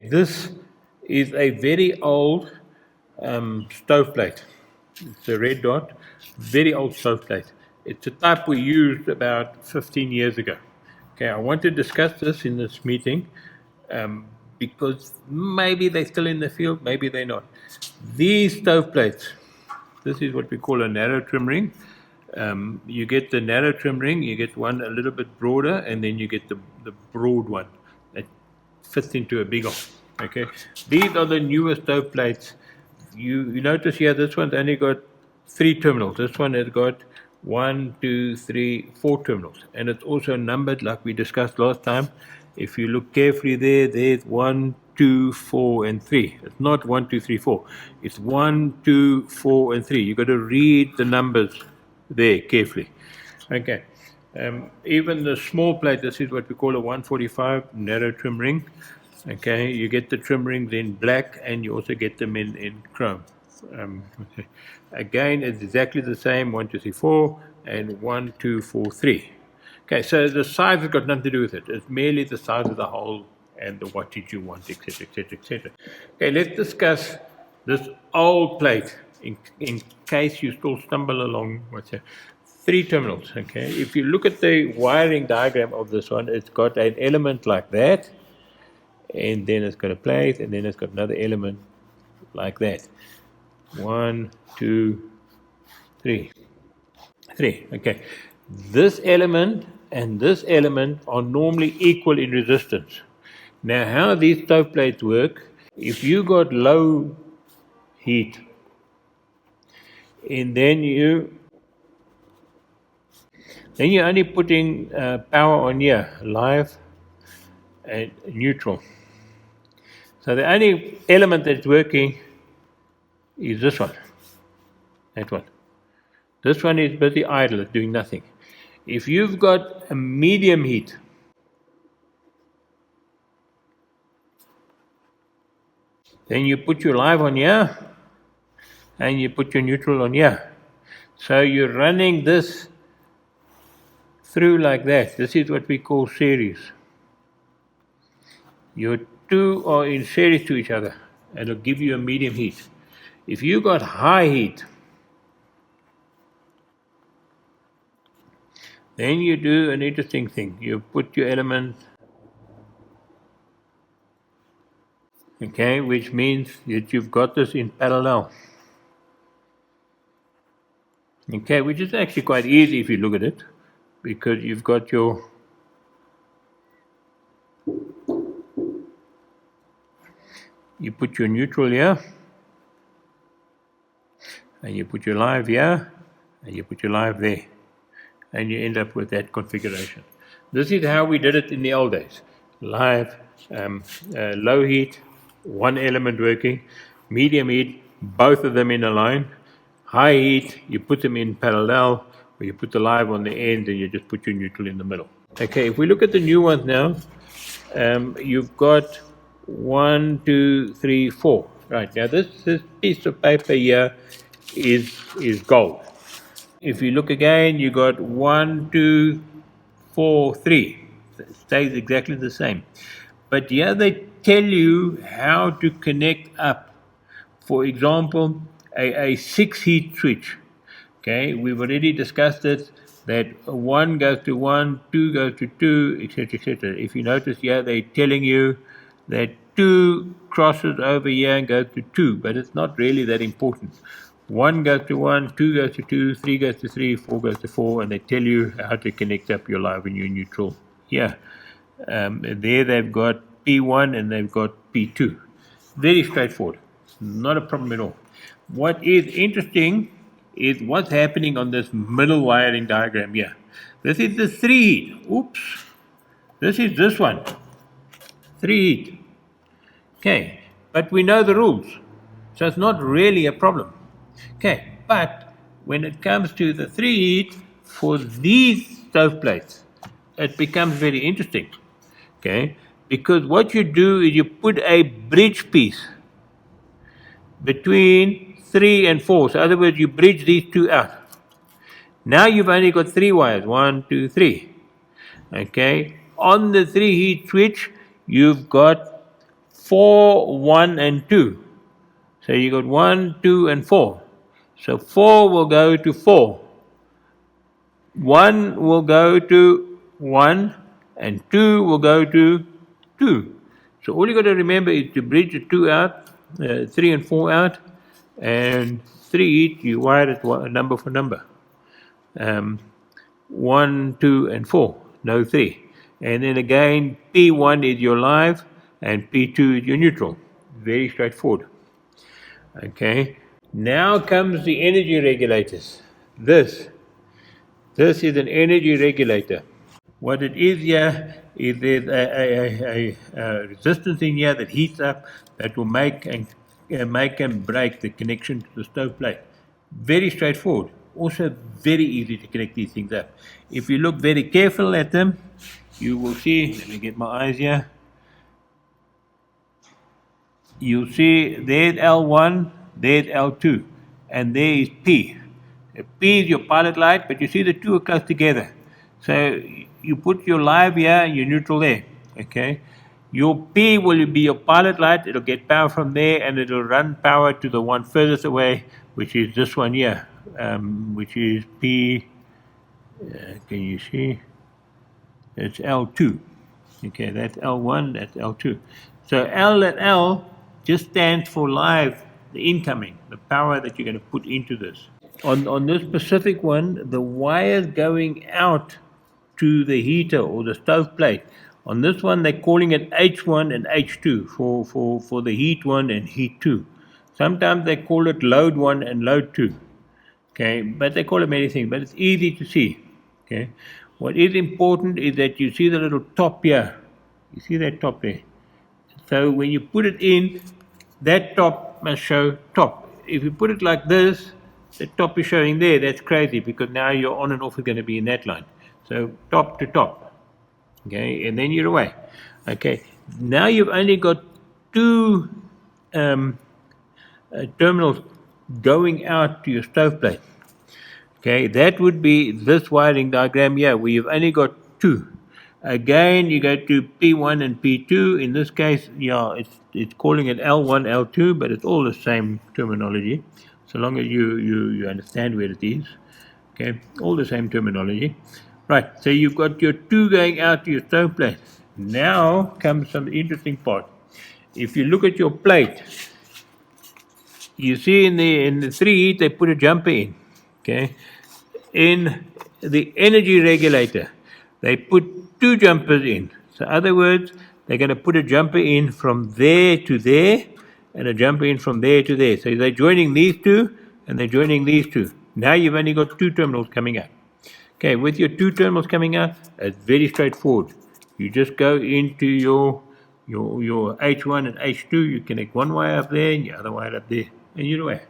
This is a very old stoveplate. It's a red dot, very old stoveplate. It's a type we used about 15 years ago. Okay, I want to discuss this in this meeting um, because maybe they're still in the field, maybe they're not. These stoveplates, this is what we call a narrow trim ring. You get the narrow trim ring, you get one a little bit broader, and then you get the broad one that fits into a big one. Okay, these are the newer stove plates. You notice here this one's only got 3 terminals. This one has got 4 terminals, and it's also numbered like we discussed last time. If you look carefully there, there's 1, 2, 4, and 3. It's not 1, 2, 3, 4. It's 1, 2, 4, and 3. You've got to read the numbers there carefully. Okay. Even the small plate, this is what we call a 145 narrow trim ring. Okay, you get the trim rings in black and you also get them in chrome. Okay. Again, it's exactly the same 1, 2, 3, 4 and 1, 2, 4, 3. Okay, so the size has got nothing to do with it. It's merely the size of the hole and the wattage you want, etc., etc., etc. Okay, let's discuss this old plate in case you still stumble along. What's it? 3 terminals. Okay, if you look at the wiring diagram of this one, it's got an element like that, and then it's got a plate, and then it's got another element like that. 1, 2, 3. 3. Okay. This element and this element are normally equal in resistance. Now, how these stove plates work, if you got low heat, and then you're only putting power on here, live and neutral. So the only element that's working is this one, that one. This one is busy idle, it's doing nothing. If you've got a medium heat, then you put your live on here and you put your neutral on here. So you're running this through like that. This is what we call series. Your two are in series to each other and it'll give you a medium heat. If you got high heat, then you do an interesting thing. You put your element, okay, which means that you've got this in parallel. Okay, which is actually quite easy if you look at it, because you've got your you put your neutral here, and you put your live here, and you put your live there, and you end up with that configuration. This is how we did it in the old days. Live, low heat, one element working, medium heat, both of them in a line, high heat, you put them in parallel, or you put the live on the end and you just put your neutral in the middle. Okay, if we look at the new ones now, you've got 1, 2, 3, 4. Right, now this piece of paper here is gold. If you look again, you got 1, 2, 4, 3. It stays exactly the same. But here they tell you how to connect up. For example, a 6-heat switch. Okay, we've already discussed it, that 1 goes to 1, 2 goes to 2, etc., etc. If you notice here, they're telling you that 2 crosses over here and goes to 2, but it's not really that important. 1 goes to 1, 2 goes to 2, 3 goes to 3, 4 goes to 4, and they tell you how to connect up your live and your neutral here. There they've got P1 and they've got P2. Very straightforward. Not a problem at all. What is interesting is what's happening on this middle wiring diagram here. This is the 3 heat. Oops. This is this one. 3 heat. Okay. But we know the rules. So it's not really a problem. Okay. But when it comes to the 3 heat for these stove plates, it becomes very interesting. Okay. Because what you do is you put a bridge piece between 3 and 4. So in other words, you bridge these two out. Now you've only got 3 wires. 1, 2, 3. Okay. On the 3 heat switch, you've got 4, 1, and 2. So you got 1, 2, and 4. So 4 will go to 4. 1 will go to 1, and 2 will go to 2. So all you got to remember is to bridge the 2 out, 3 and 4 out, and 3 each, you wire it number for number. 1, 2, and 4, no 3. And then again, P1 is your live, and P2 is your neutral. Very straightforward. Okay. Now comes the energy regulators. This is an energy regulator. What it is here is there's a resistance in here that heats up that will make and break the connection to the stove plate. Very straightforward. Also very easy to connect these things up. If you look very careful at them, you will see, let me get my eyes here. You see there's L1, there's L2, and there is P. P is your pilot light, but you see the two are close together. So you put your live here, your neutral there, okay? Your P will be your pilot light, it'll get power from there, and it'll run power to the one furthest away, which is this one here, which is P, can you see? It's L2. Okay, that's L1, that's L2. So L and L just stands for live, the incoming, the power that you're going to put into this. On this specific one, the wires going out to the heater or the stove plate. On this one, they're calling it H1 and H2 for the heat 1 and heat 2. Sometimes they call it load 1 and load 2. Okay, but they call it many things, but it's easy to see. Okay, what is important is that you see the little top here. You see that top there? So when you put it in, that top must show top. If you put it like this, the top is showing there. That's crazy because now your on and off is going to be in that line. So top to top. Okay, and then you're away. Okay, now you've only got two terminals going out to your stove plate. Okay, that would be this wiring diagram here, where you've only got two. Again, you go to P1 and P2. In this case, yeah, it's calling it L1, L2, but it's all the same terminology, so long as you understand where it is. Okay, all the same terminology. Right, so you've got your two going out to your stove plate. Now comes some interesting part. If you look at your plate, you see in the 3 they put a jumper in. Okay, in the energy regulator, they put two jumpers in. So, in other words, they're going to put a jumper in from there to there, and a jumper in from there to there. So they're joining these two, and they're joining these two. Now you've only got two terminals coming out. Okay, with your two terminals coming out, it's very straightforward. You just go into your H1 and H2. You connect one wire up there and the other wire up there, and you're away.